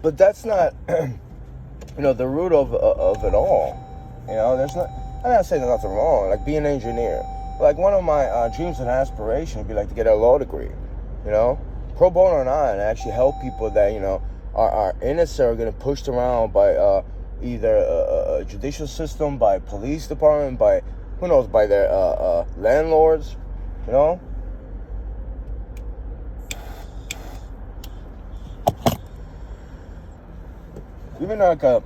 But that's not, the root of it all. There's not. I'm not saying there's nothing wrong. Like, be an engineer. Like, one of my dreams and aspirations would be like to get a law degree. Pro bono or not, and actually help people that are innocent or getting pushed around by either a judicial system, by police department, by who knows, by their landlords. Even like a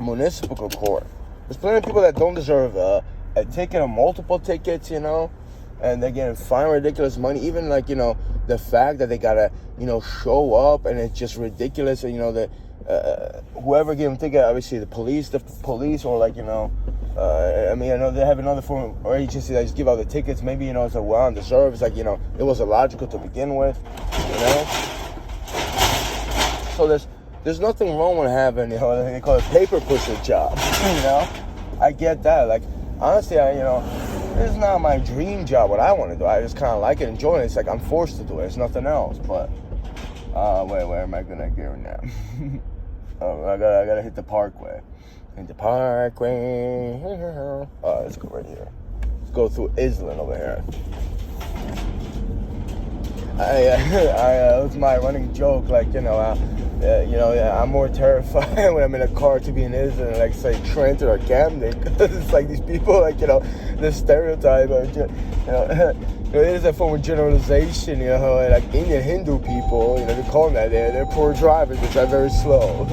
municipal court. There's plenty of people that don't deserve a ticket or multiple tickets, and they're getting fined ridiculous money. Even like, the fact that they gotta, show up, and it's just ridiculous. And, that whoever gave them ticket, obviously the police or like, I know they have another form or agency that just give out the tickets. Maybe, it's a well undeserved. It's like, it was illogical to begin with, So there's nothing wrong with having, they call it paper pusher job, I get that. Like, honestly, this is not my dream job, what I want to do. I just kind of like it, enjoy it. It's like I'm forced to do it. It's nothing else. But, where am I going to go now? I gotta hit the parkway. Hit the parkway. Let's go right here. Let's go through Island over here. It's my running joke, like, I'm more terrified when I'm in a car to be in Israel than, like, say, Trenton or Camden, because it's like these people, like, the stereotype of, it is a form of generalization, like Indian Hindu people, they call them that, they're poor drivers, they drive very slow,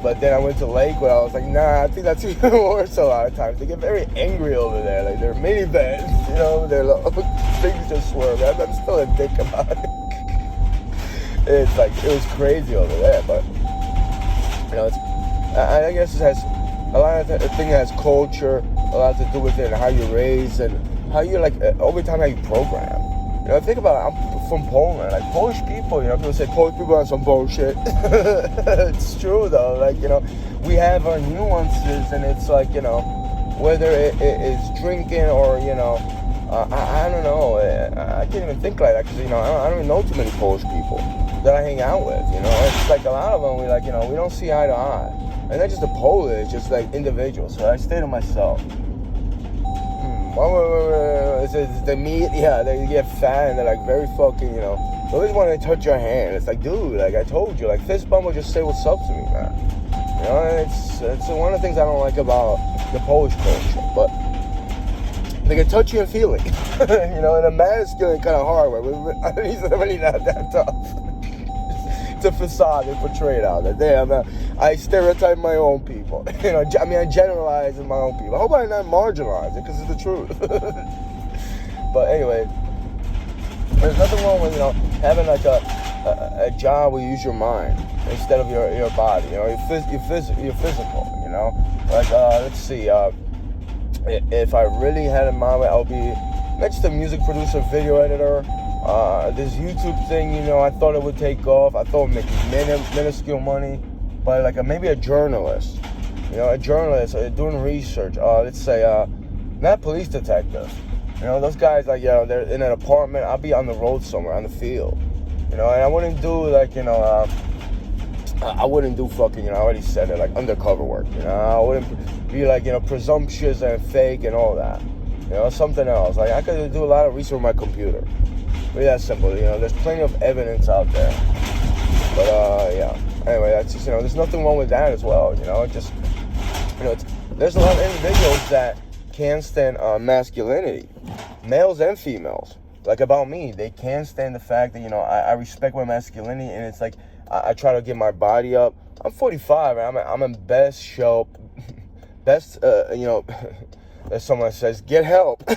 but then I went to Lakewood, I was like, nah, I think that's even worse a lot of times. They get very angry over there, like, they're minivans, they're like, things just swerve. I'm still a dick about it. It's like, it was crazy over there, but, I guess it has, a lot of the thing has culture, a lot to do with it, and how you're raised, and how you, like, over time, how you program. Think about it, I'm from Poland, like, Polish people, people say Polish people are some bullshit. It's true, though, like, we have our nuances, and it's like, whether it is drinking or, I don't know, I can't even think like that, because, I don't even know too many Polish people that I hang out with, it's like a lot of them, we like, we don't see eye to eye, and not just the Polish, just like individuals, so I stay to myself. It's the meat, they get fat, and they're like very fucking, they always want to touch your hand. It's like, dude, like I told you, like fist bump will just say what's up to me, man. It's one of the things I don't like about the Polish culture, but they can touch you and feel it, and a masculine kind of hard way. He's really not that tough. It's a facade they portray it out there. Damn, I stereotype my own people. I generalize my own people. I hope I'm not marginalizing, because it's the truth. But anyway, there's nothing wrong with having like a job where you use your mind instead of your body. Your physical. Like let's see. If I really had in mind, I'll be next to music producer, video editor. This YouTube thing, I thought it would take off. I thought it would make minuscule money. But like maybe a journalist, a journalist doing research. Let's say, not police detectives. Those guys like, they're in an apartment. I'll be on the road somewhere, on the field. And I wouldn't do like, I wouldn't do fucking, I already said it, like undercover work. I wouldn't be like, presumptuous and fake and all that. Something else. Like I could do a lot of research on my computer. Really that simple. There's plenty of evidence out there. But yeah. Anyway, that's just, there's nothing wrong with that as well. Just, there's a lot of individuals that can't stand masculinity, males and females. Like about me, they can't stand the fact that I respect my masculinity, and it's like I try to get my body up. I'm 45, and I'm in best shape, as someone says, get help,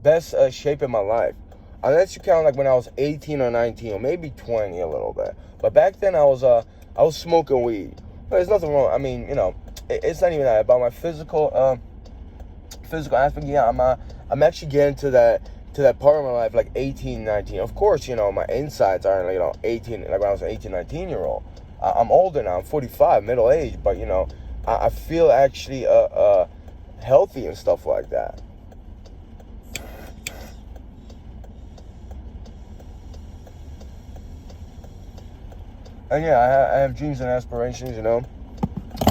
best shape in my life. Unless you count like when I was 18 or 19, or maybe 20 a little bit. But back then I was smoking weed. But there's nothing wrong. I mean, it's not even that about my physical aspect. Yeah, I'm actually getting to that part of my life, like 18, 19. Of course, my insides aren't 18, like when I was an 18, 19-year-old. I'm older now. I'm 45, middle age. But I feel actually healthy and stuff like that. And yeah, I have dreams and aspirations, you know.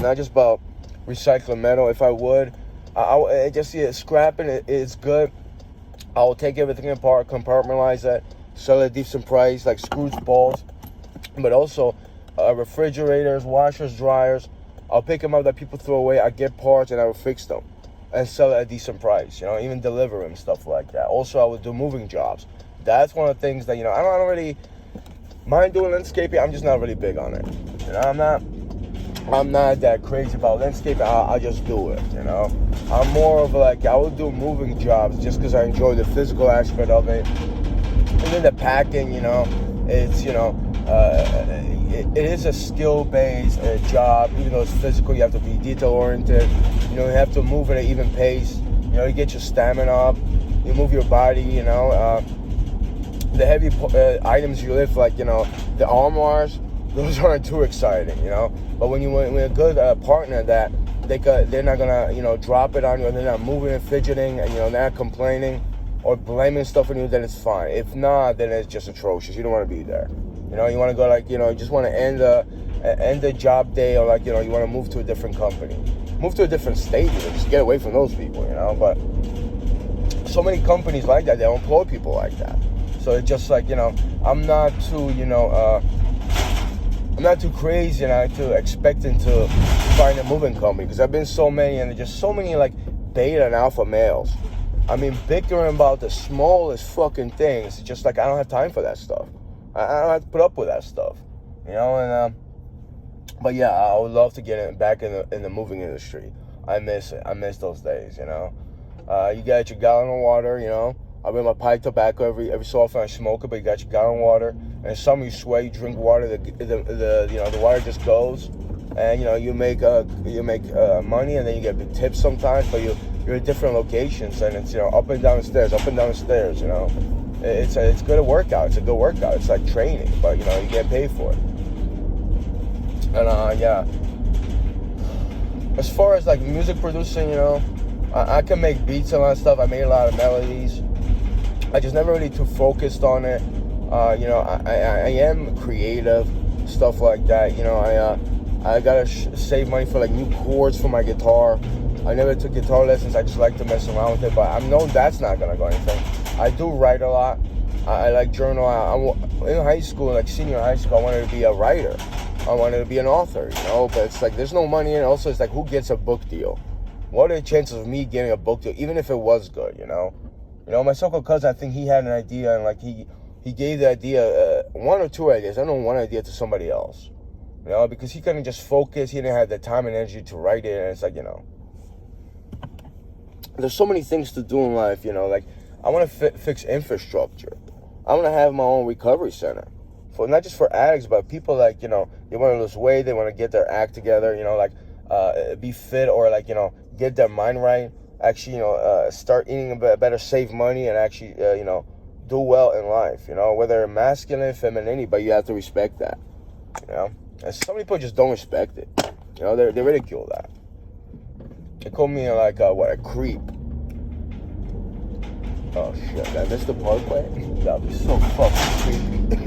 Not just about recycling metal. If I would, I just see it scrapping. It's good. I'll take everything apart, compartmentalize that, sell at a decent price, like screws, balls, but also refrigerators, washers, dryers. I'll pick them up that people throw away. I get parts and I will fix them and sell at a decent price. You know, even deliver them, stuff like that. Also, I would do moving jobs. That's one of the things that, you know, I don't really mind doing landscaping. I'm just not really big on it. You know, I'm not that crazy about landscaping. I'll just do it, you know. I'm more of like, I will do moving jobs just because I enjoy the physical aspect of it. And then the packing, you know, it's, you know, it is a skill-based job. Even though it's physical, you have to be detail-oriented. You know, you have to move at an even pace. You know, you get your stamina up. You move your body, you know. The heavy items you lift, like, you know, the armoires, those aren't too exciting, you know. But when you're a good partner that they're not gonna, you know, drop it on you, and they're not moving and fidgeting, and, you know, they're not complaining or blaming stuff on you, then it's fine. If not, then it's just atrocious. You don't want to be there. You know, you want to go, like, you know, you just want to end the job day, or, like, you know, you want to move to a different company, move to a different state, even, just get away from those people, you know. But so many companies like that, they don't employ people like that. So it's just like, you know, I'm not too, you know, I'm not too crazy and I'm too expecting to find a moving company, because I've been so many, and there's just so many like beta and alpha males. I mean, bickering about the smallest fucking things. It's just like, I don't have time for that stuff. I don't have to put up with that stuff, you know. And but yeah, I would love to get back in the moving industry. I miss it. I miss those days, you know. You got your gallon of water, you know. I bring my pipe tobacco every so often. I smoke it, but you got your gallon of water. And some you sweat, you drink water. The you know, the water just goes, and you know, you make money, and then you get big tips sometimes. But you're at different locations, and it's, you know, up and down the stairs. You know, it's good to work out. It's a good workout. It's like training, but you know, you get paid for it. And yeah. As far as like music producing, you know, I can make beats and all that stuff. I made a lot of melodies. I just never really too focused on it. You know, I am creative, stuff like that. You know, I gotta save money for like new chords for my guitar. I never took guitar lessons. I just like to mess around with it, but I know that's not gonna go anything. I do write a lot. I like journal. In high school, like senior high school, I wanted to be a writer. I wanted to be an author, you know, but it's like there's no money in it. Also, it's like, who gets a book deal? What are the chances of me getting a book deal, even if it was good, you know? You know, my so-called cousin, I think he had an idea, and like he gave the idea, one or two ideas. I don't know, one idea to somebody else, you know, because he couldn't just focus. He didn't have the time and energy to write it, and it's like, you know, there's so many things to do in life, you know. Like, I want to fix infrastructure. I want to have my own recovery center, for not just for addicts, but people like, you know, they want to lose weight, they want to get their act together, you know, like be fit, or like, you know, get their mind right. Actually, you know, start eating better, save money, and actually, you know, do well in life, you know, whether masculine, femininity, but you have to respect that, you know. And some people just don't respect it, you know, they ridicule that. They call me like, a creep. Oh shit, did I miss the parkway? That'd be so fucking creepy.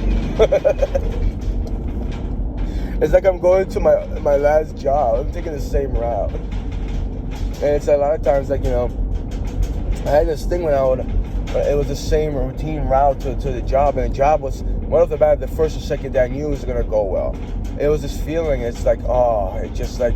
It's like I'm going to my last job. I'm taking the same route. And it's a lot of times, like, you know, I had this thing when it was the same routine route to the job, and the job was, right off the bat, the first or second day I knew it was going to go well. It was this feeling, it's like, oh, it's just like,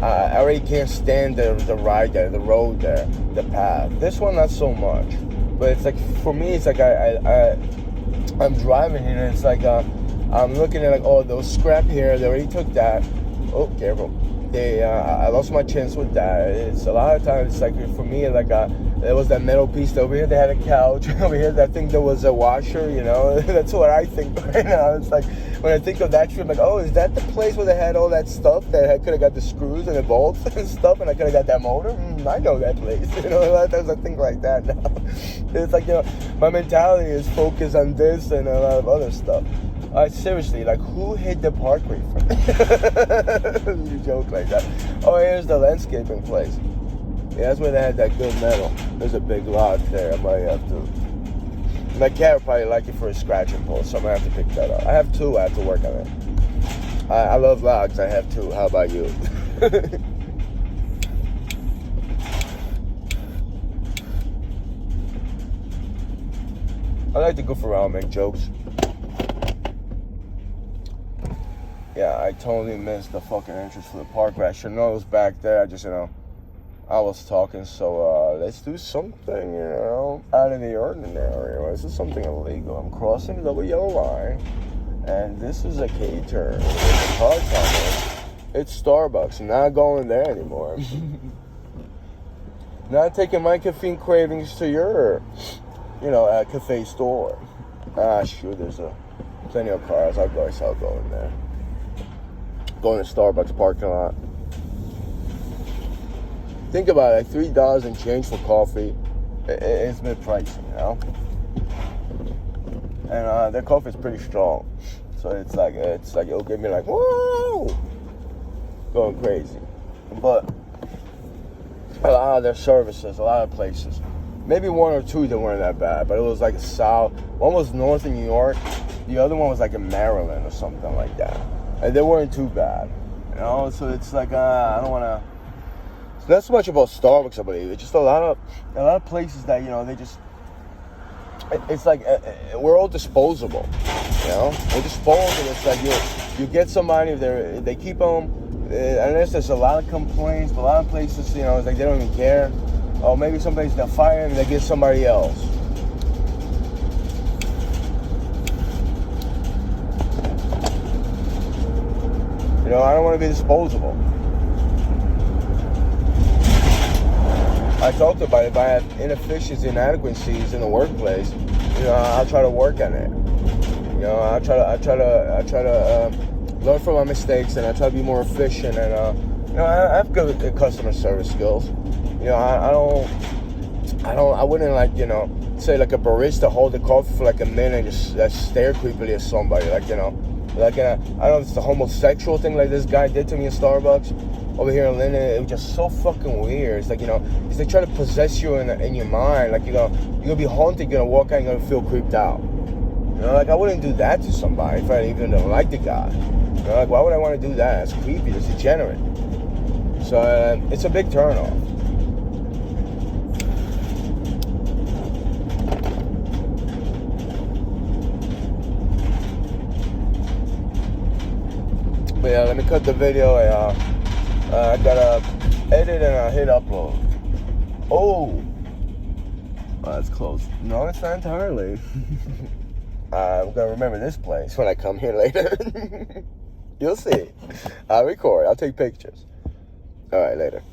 I already can't stand the ride there, the road there, the path. This one, not so much. But it's like, for me, it's like I'm driving here, and it's like, I'm looking at like, oh, those scrap here, they already took that. Oh, careful. I lost my chance with that. It's a lot of times, it's like, for me, like, there was that metal piece. Over here they had a couch. Over here, I think there was a washer, you know. That's what I think right now. It's like, when I think of that trip, I'm like, oh, is that the place where they had all that stuff that I could have got the screws and the bolts and stuff, and I could have got that motor? I know that place. You know, a lot of times I think like that now. It's like, you know, my mentality is focused on this and a lot of other stuff. Seriously, like, who hit the parkway for me? You joke like that. Oh, here's the landscaping place. Yeah, that's where they had that good metal. There's a big lot there. I might have to. My cat would probably like it for a scratching post, so I'm gonna have to pick that up. I have two. I have to work on it. I love logs. I have two. How about you? I like to goof around, make jokes. Yeah, I totally missed the fucking entrance for the park. I should know it was back there. I just, I was talking. So let's do something, out of the ordinary. This is something illegal. I'm crossing the double yellow line, and this is a K-turn. There's a car coming. It's Starbucks. I'm not going there anymore. Not taking my caffeine cravings to your, cafe store. Shoot, there's plenty of cars. I'll go in there. Going to Starbucks parking lot. Think about it, like $3 and change for coffee. It's mid-priced, And their coffee is pretty strong. So it's like it'll get me like, whoa! Going crazy. But a lot of their services, a lot of places. Maybe one or two that weren't that bad, but it was like south. One was north in New York. The other one was like in Maryland or something like that. And they weren't too bad, So it's like I don't want to. It's not so much about Starbucks, I believe. It's just a lot of places that they just. It's like we're all disposable, We're disposable. It's like you get somebody they keep them. Unless there's a lot of complaints, but a lot of places, it's like they don't even care. Or maybe some places they'll fire them and they get somebody else. I don't want to be disposable. I talked about it. If I have inefficiencies, inadequacies in the workplace, I'll try to work on it. I try to learn from my mistakes, and I try to be more efficient. And I have good customer service skills. I wouldn't say like a barista hold the coffee for like a minute and just stare creepily at somebody, I don't know if it's the homosexual thing like this guy did to me in Starbucks over here in Linden. It was just so fucking weird. It's like, it's they try to possess you in your mind. Like, you're gonna be haunted, you're gonna walk out, you're gonna feel creeped out. I wouldn't do that to somebody if I even don't like the guy. Why would I want to do that? It's creepy, it's degenerate. So it's a big turnoff. But yeah, let me cut the video. I gotta edit and hit upload. Oh, that's close. No, it's not entirely. I'm gonna remember this place when I come here later. You'll see. I'll record. I'll take pictures. All right, later.